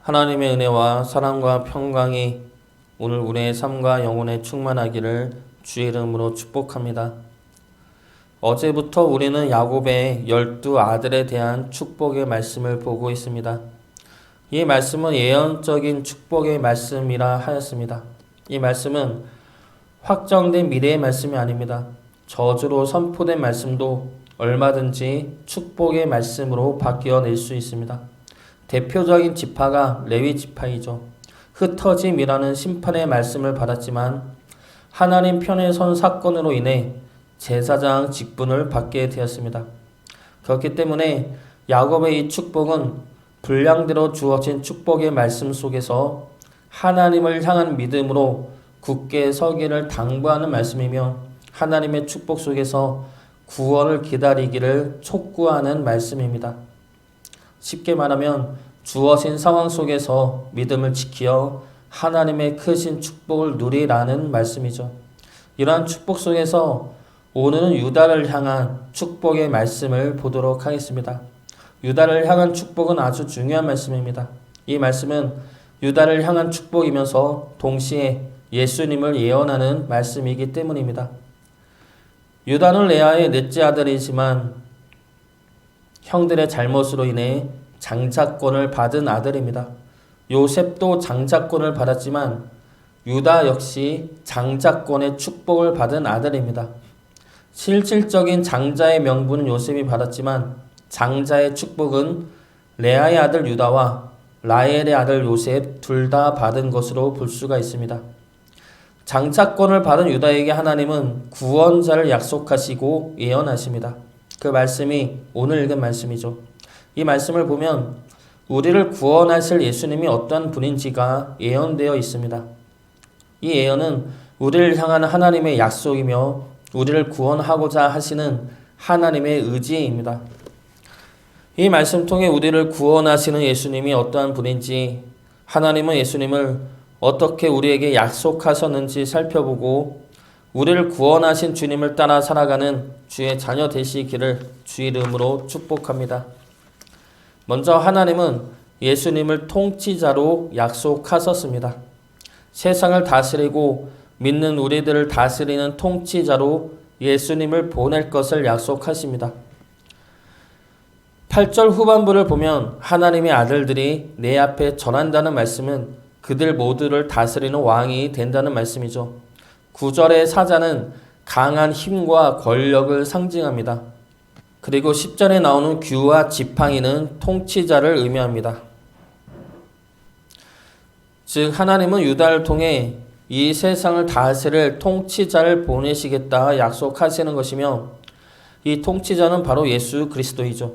하나님의 은혜와 사랑과 평강이 오늘 우리의 삶과 영혼에 충만하기를 주의 이름으로 축복합니다. 어제부터 우리는 야곱의 12아들에 대한 축복의 말씀을 보고 있습니다. 이 말씀은 예언적인 축복의 말씀이라 하였습니다. 이 말씀은 확정된 미래의 말씀이 아닙니다. 저주로 선포된 말씀도 얼마든지 축복의 말씀으로 바뀌어낼 수 있습니다. 대표적인 지파가 레위 지파이죠. 흩어짐이라는 심판의 말씀을 받았지만 하나님 편에 선 사건으로 인해 제사장 직분을 받게 되었습니다. 그렇기 때문에 야곱의 이 축복은 분량대로 주어진 축복의 말씀 속에서 하나님을 향한 믿음으로 굳게 서기를 당부하는 말씀이며 하나님의 축복 속에서 구원을 기다리기를 촉구하는 말씀입니다. 쉽게 말하면 주어진 상황 속에서 믿음을 지키어 하나님의 크신 축복을 누리라는 말씀이죠. 이러한 축복 속에서 오늘은 유다를 향한 축복의 말씀을 보도록 하겠습니다. 유다를 향한 축복은 아주 중요한 말씀입니다. 이 말씀은 유다를 향한 축복이면서 동시에 예수님을 예언하는 말씀이기 때문입니다. 유다는 레아의 넷째 아들이지만 형들의 잘못으로 인해 장자권을 받은 아들입니다. 요셉도 장자권을 받았지만 유다 역시 장자권의 축복을 받은 아들입니다. 실질적인 장자의 명분은 요셉이 받았지만 장자의 축복은 레아의 아들 유다와 라헬의 아들 요셉 둘 다 받은 것으로 볼 수가 있습니다. 장자권을 받은 유다에게 하나님은 구원자를 약속하시고 예언하십니다. 그 말씀이 오늘 읽은 말씀이죠. 이 말씀을 보면 우리를 구원하실 예수님이 어떠한 분인지가 예언되어 있습니다. 이 예언은 우리를 향한 하나님의 약속이며 우리를 구원하고자 하시는 하나님의 의지입니다. 이 말씀 통해 우리를 구원하시는 예수님이 어떠한 분인지, 하나님은 예수님을 어떻게 우리에게 약속하셨는지 살펴보고 우리를 구원하신 주님을 따라 살아가는 주의 자녀 되시기를 주의 이름으로 축복합니다. 먼저 하나님은 예수님을 통치자로 약속하셨습니다. 세상을 다스리고 믿는 우리들을 다스리는 통치자로 예수님을 보낼 것을 약속하십니다. 8절 후반부를 보면 하나님의 아들들이 내 앞에 전한다는 말씀은 그들 모두를 다스리는 왕이 된다는 말씀이죠. 9절의 사자는 강한 힘과 권력을 상징합니다. 그리고 10절에 나오는 규와 지팡이는 통치자를 의미합니다. 즉 하나님은 유다를 통해 이 세상을 다스릴 통치자를 보내시겠다 약속하시는 것이며 이 통치자는 바로 예수 그리스도이죠.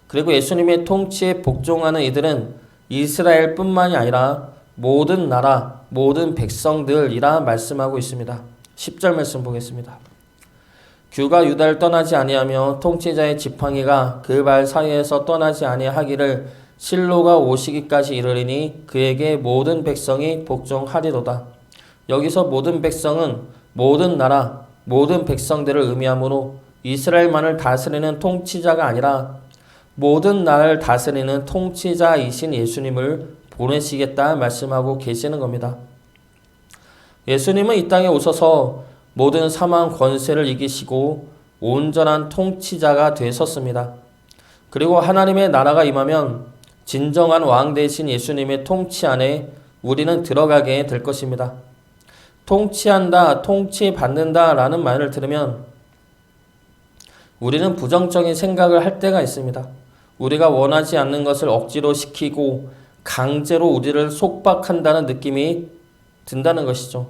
그리고 예수님의 통치에 복종하는 이들은 이스라엘뿐만이 아니라 모든 나라, 모든 백성들이라 말씀하고 있습니다. 10절 말씀 보겠습니다. 규가 유다를 떠나지 아니하며 통치자의 지팡이가 그 발 사이에서 떠나지 아니하기를 실로가 오시기까지 이르리니 그에게 모든 백성이 복종하리로다. 여기서 모든 백성은 모든 나라, 모든 백성들을 의미하므로 이스라엘만을 다스리는 통치자가 아니라 모든 나라를 다스리는 통치자이신 예수님을 보내시겠다 말씀하고 계시는 겁니다. 예수님은 이 땅에 오셔서 모든 사망 권세를 이기시고 온전한 통치자가 되셨습니다. 그리고 하나님의 나라가 임하면 진정한 왕 되신 예수님의 통치 안에 우리는 들어가게 될 것입니다. 통치한다, 통치받는다 라는 말을 들으면 우리는 부정적인 생각을 할 때가 있습니다. 우리가 원하지 않는 것을 억지로 시키고 강제로 우리를 속박한다는 느낌이 든다는 것이죠.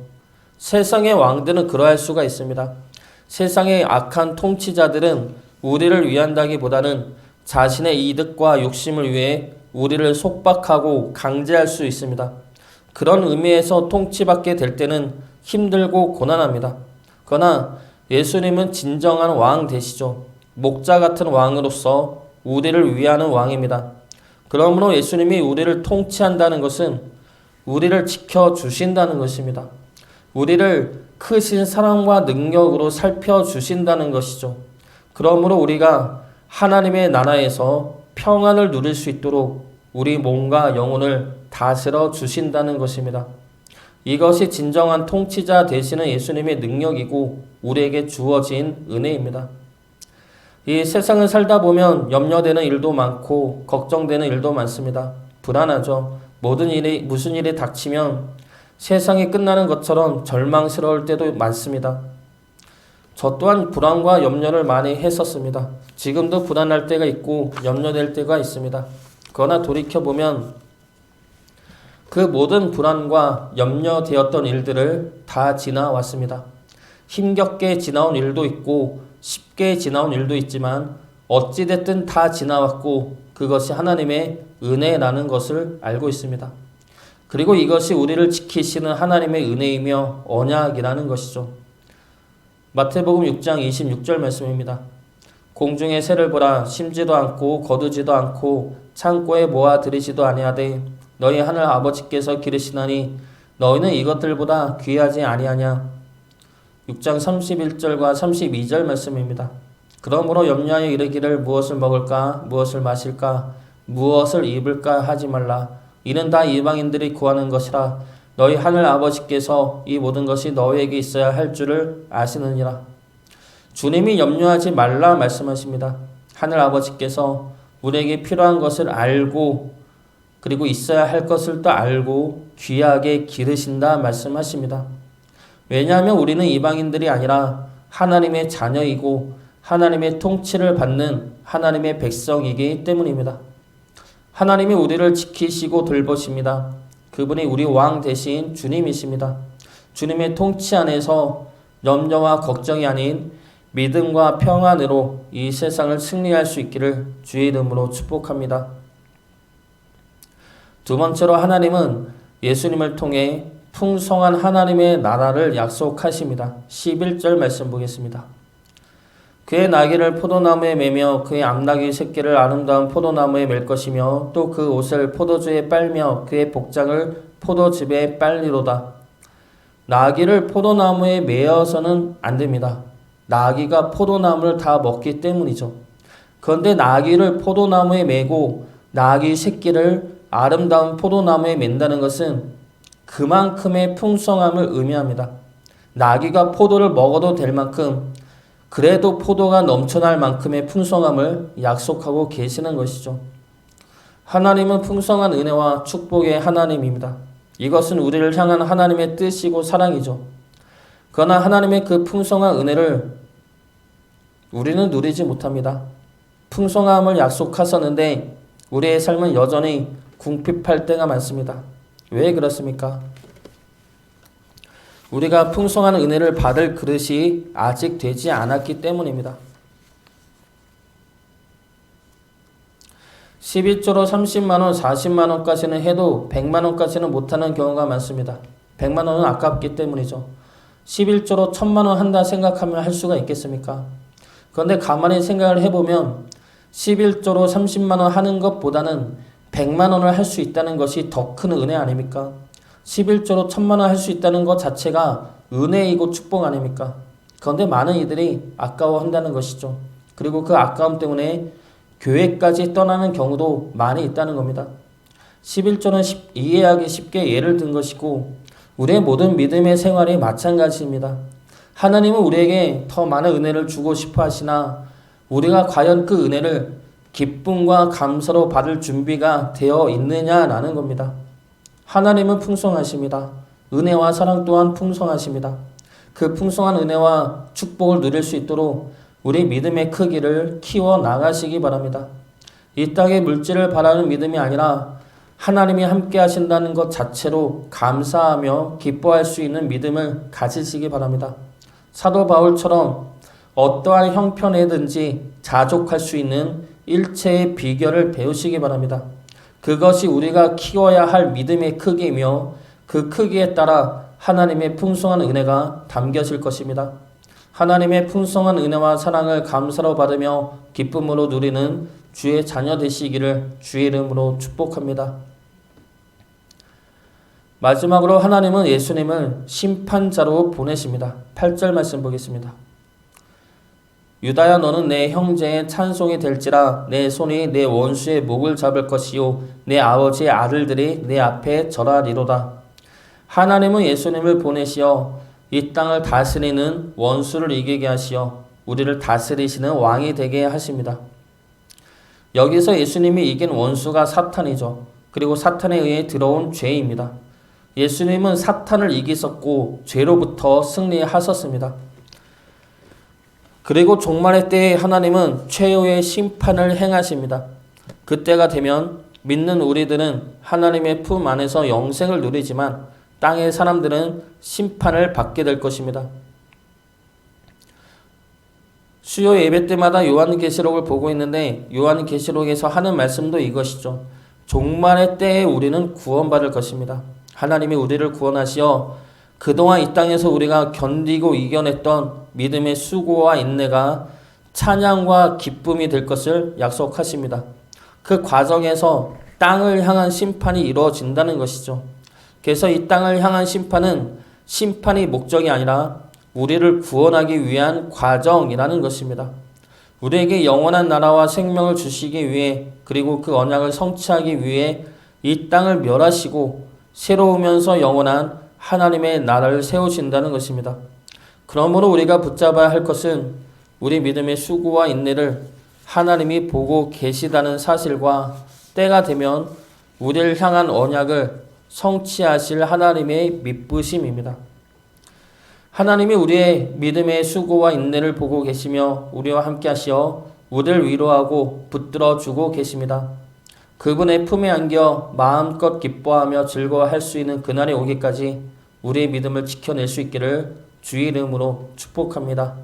세상의 왕들은 그러할 수가 있습니다. 세상의 악한 통치자들은 우리를 위한다기보다는 자신의 이득과 욕심을 위해 우리를 속박하고 강제할 수 있습니다. 그런 의미에서 통치받게 될 때는 힘들고 고난합니다. 그러나 예수님은 진정한 왕 되시죠. 목자 같은 왕으로서 우리를 위하는 왕입니다. 그러므로 예수님이 우리를 통치한다는 것은 우리를 지켜주신다는 것입니다. 우리를 크신 사랑과 능력으로 살펴주신다는 것이죠. 그러므로 우리가 하나님의 나라에서 평안을 누릴 수 있도록 우리 몸과 영혼을 다스려 주신다는 것입니다. 이것이 진정한 통치자 되시는 예수님의 능력이고 우리에게 주어진 은혜입니다. 이 세상을 살다 보면 염려되는 일도 많고 걱정되는 일도 많습니다. 불안하죠. 무슨 일이 닥치면 세상이 끝나는 것처럼 절망스러울 때도 많습니다. 저 또한 불안과 염려를 많이 했었습니다. 지금도 불안할 때가 있고 염려될 때가 있습니다. 그러나 돌이켜보면 그 모든 불안과 염려되었던 일들을 다 지나왔습니다. 힘겹게 지나온 일도 있고 쉽게 지나온 일도 있지만 어찌됐든 다 지나왔고 그것이 하나님의 은혜라는 것을 알고 있습니다. 그리고 이것이 우리를 지키시는 하나님의 은혜이며 언약이라는 것이죠. 마태복음 6장 26절 말씀입니다. 공중의 새를 보라. 심지도 않고 거두지도 않고 창고에 모아 들이지도 아니하되 너희 하늘 아버지께서 기르시나니 너희는 이것들보다 귀하지 아니하냐. 6장 31절과 32절 말씀입니다. 그러므로 염려하여 이르기를 무엇을 먹을까 무엇을 마실까 무엇을 입을까 하지 말라. 이는 다 이방인들이 구하는 것이라. 너희 하늘 아버지께서 이 모든 것이 너희에게 있어야 할 줄을 아시느니라. 주님이 염려하지 말라 말씀하십니다. 하늘 아버지께서 우리에게 필요한 것을 알고 그리고 있어야 할 것을 또 알고 귀하게 기르신다 말씀하십니다. 왜냐하면 우리는 이방인들이 아니라 하나님의 자녀이고 하나님의 통치를 받는 하나님의 백성이기 때문입니다. 하나님이 우리를 지키시고 돌보십니다. 그분이 우리 왕 대신 주님이십니다. 주님의 통치 안에서 염려와 걱정이 아닌 믿음과 평안으로 이 세상을 승리할 수 있기를 주의 이름으로 축복합니다. 두 번째로 하나님은 예수님을 통해 풍성한 하나님의 나라를 약속하십니다. 11절 말씀 보겠습니다. 그의 나귀를 포도나무에 매며 그의 암나귀 새끼를 아름다운 포도나무에 맬 것이며 또 그 옷을 포도주에 빨며 그의 복장을 포도즙에 빨리로다. 나귀를 포도나무에 매어서는 안 됩니다. 나귀가 포도나무를 다 먹기 때문이죠. 그런데 나귀를 포도나무에 매고 나귀 새끼를 아름다운 포도나무에 맨다는 것은 그만큼의 풍성함을 의미합니다. 나귀가 포도를 먹어도 될 만큼 그래도 포도가 넘쳐날 만큼의 풍성함을 약속하고 계시는 것이죠. 하나님은 풍성한 은혜와 축복의 하나님입니다. 이것은 우리를 향한 하나님의 뜻이고 사랑이죠. 그러나 하나님의 그 풍성한 은혜를 우리는 누리지 못합니다. 풍성함을 약속하셨는데 우리의 삶은 여전히 궁핍할 때가 많습니다. 왜 그렇습니까? 우리가 풍성한 은혜를 받을 그릇이 아직 되지 않았기 때문입니다. 11조로 30만원, 40만원까지는 해도 100만원까지는 못하는 경우가 많습니다. 100만원은 아깝기 때문이죠. 11조로 1000만원 한다 생각하면 할 수가 있겠습니까? 그런데 가만히 생각을 해보면 11조로 30만원 하는 것보다는 100만원을 할 수 있다는 것이 더 큰 은혜 아닙니까? 11조로 1000만원 할 수 있다는 것 자체가 은혜이고 축복 아닙니까? 그런데 많은 이들이 아까워한다는 것이죠. 그리고 그 아까움 때문에 교회까지 떠나는 경우도 많이 있다는 겁니다. 11조는 이해하기 쉽게 예를 든 것이고 우리의 모든 믿음의 생활이 마찬가지입니다. 하나님은 우리에게 더 많은 은혜를 주고 싶어 하시나 우리가 과연 그 은혜를 기쁨과 감사로 받을 준비가 되어 있느냐라는 겁니다. 하나님은 풍성하십니다. 은혜와 사랑 또한 풍성하십니다. 그 풍성한 은혜와 축복을 누릴 수 있도록 우리 믿음의 크기를 키워 나가시기 바랍니다. 이 땅의 물질을 바라는 믿음이 아니라 하나님이 함께 하신다는 것 자체로 감사하며 기뻐할 수 있는 믿음을 가지시기 바랍니다. 사도 바울처럼 어떠한 형편에든지 자족할 수 있는 일체의 비결을 배우시기 바랍니다. 그것이 우리가 키워야 할 믿음의 크기이며 그 크기에 따라 하나님의 풍성한 은혜가 담겨질 것입니다. 하나님의 풍성한 은혜와 사랑을 감사로 받으며 기쁨으로 누리는 주의 자녀 되시기를 주의 이름으로 축복합니다. 마지막으로 하나님은 예수님을 심판자로 보내십니다. 8절 말씀 보겠습니다. 유다야 너는 내 형제의 찬송이 될지라 내 손이 내 원수의 목을 잡을 것이요 내 아버지의 아들들이 내 앞에 절하리로다. 하나님은 예수님을 보내시어 이 땅을 다스리는 원수를 이기게 하시어 우리를 다스리시는 왕이 되게 하십니다. 여기서 예수님이 이긴 원수가 사탄이죠. 그리고 사탄에 의해 들어온 죄입니다. 예수님은 사탄을 이기셨고 죄로부터 승리하셨습니다. 그리고 종말의 때에 하나님은 최후의 심판을 행하십니다. 그때가 되면 믿는 우리들은 하나님의 품 안에서 영생을 누리지만 땅의 사람들은 심판을 받게 될 것입니다. 수요 예배 때마다 요한계시록을 보고 있는데 요한계시록에서 하는 말씀도 이것이죠. 종말의 때에 우리는 구원받을 것입니다. 하나님이 우리를 구원하시어 그동안 이 땅에서 우리가 견디고 이겨냈던 믿음의 수고와 인내가 찬양과 기쁨이 될 것을 약속하십니다. 그 과정에서 땅을 향한 심판이 이루어진다는 것이죠. 그래서 이 땅을 향한 심판은 심판이 목적이 아니라 우리를 구원하기 위한 과정이라는 것입니다. 우리에게 영원한 나라와 생명을 주시기 위해 그리고 그 언약을 성취하기 위해 이 땅을 멸하시고 새로우면서 영원한 하나님의 나라를 세우신다는 것입니다. 그러므로 우리가 붙잡아야 할 것은 우리 믿음의 수고와 인내를 하나님이 보고 계시다는 사실과 때가 되면 우리를 향한 언약을 성취하실 하나님의 미쁘심입니다. 하나님이 우리의 믿음의 수고와 인내를 보고 계시며 우리와 함께 하시어 우리를 위로하고 붙들어주고 계십니다. 그분의 품에 안겨 마음껏 기뻐하며 즐거워할 수 있는 그날이 오기까지 우리의 믿음을 지켜낼 수 있기를 주의 이름으로 축복합니다.